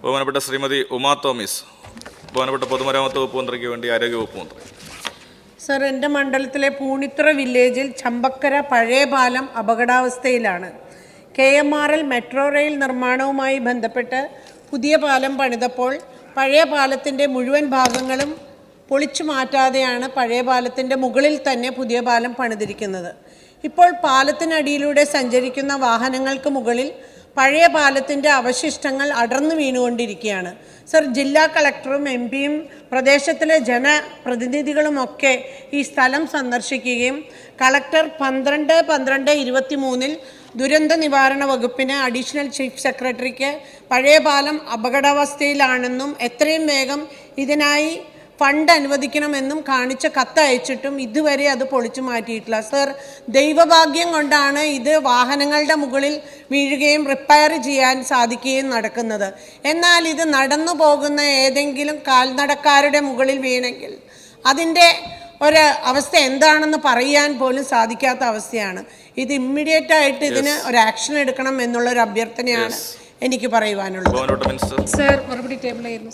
ബഹുമാനപ്പെട്ട ശ്രീമതി ഉമാ തോമസ്, ബഹുമാനപ്പെട്ട പൊതുമരാമത്ത് വകുപ്പ് മന്ത്രിക്ക് വേണ്ടി ആരോഗ്യവകുപ്പ് മന്ത്രി. സർ, എൻ്റെ മണ്ഡലത്തിലെ പൂണിത്തുറ വില്ലേജിൽ ചമ്പക്കര പഴയ പാലം അപകടാവസ്ഥയിലാണ്. KMRL മെട്രോ റെയിൽ നിർമ്മാണവുമായി ബന്ധപ്പെട്ട് പുതിയ പാലം പണിതപ്പോൾ പഴയ പാലത്തിൻ്റെ മുഴുവൻ ഭാഗങ്ങളും പൊളിച്ചു മാറ്റാതെയാണ് പഴയ പാലത്തിൻ്റെ മുകളിൽ തന്നെ പുതിയ പാലം പണിതിരിക്കുന്നത്. ഇപ്പോൾ പാലത്തിനടിയിലൂടെ സഞ്ചരിക്കുന്ന വാഹനങ്ങൾക്ക് മുകളിൽ പഴയ പാലത്തിൻ്റെ അവശിഷ്ടങ്ങൾ അടർന്നു വീണുകൊണ്ടിരിക്കുകയാണ്. സർ, ജില്ലാ കളക്ടറും MP-യും പ്രദേശത്തിലെ ജനപ്രതിനിധികളുമൊക്കെ ഈ സ്ഥലം സന്ദർശിക്കുകയും കളക്ടർ 12/12/23 ദുരന്ത നിവാരണ വകുപ്പിന് അഡീഷണൽ ചീഫ് സെക്രട്ടറിക്ക് പഴയ പാലം അപകടാവസ്ഥയിലാണെന്നും എത്രയും വേഗം ഇതിനായി ഫണ്ട് അനുവദിക്കണമെന്നും കാണിച്ച കത്തയച്ചിട്ടും ഇതുവരെ അത് പൊളിച്ചു മാറ്റിയിട്ടില്ല. സർ, ദൈവഭാഗ്യം കൊണ്ടാണ് ഇത് വാഹനങ്ങളുടെ മുകളിൽ വീഴുകയും റിപ്പയർ ചെയ്യാൻ സാധിക്കുകയും നടക്കുന്നത്. എന്നാൽ ഇത് നടന്നു പോകുന്ന ഏതെങ്കിലും കാൽനടക്കാരുടെ മുകളിൽ വീണെങ്കിൽ അതിൻ്റെ ഒരു അവസ്ഥ എന്താണെന്ന് പറയാൻ പോലും സാധിക്കാത്ത അവസ്ഥയാണ്. ഇത് ഇമ്മീഡിയറ്റ് ആയിട്ട് ഇതിന് ഒരു ആക്ഷൻ എടുക്കണം എന്നുള്ളൊരു അഭ്യർത്ഥനയാണ് എനിക്ക് പറയുവാനുള്ളത്. സർ, മറുപടി ടേബിൾ ആയിരുന്നു.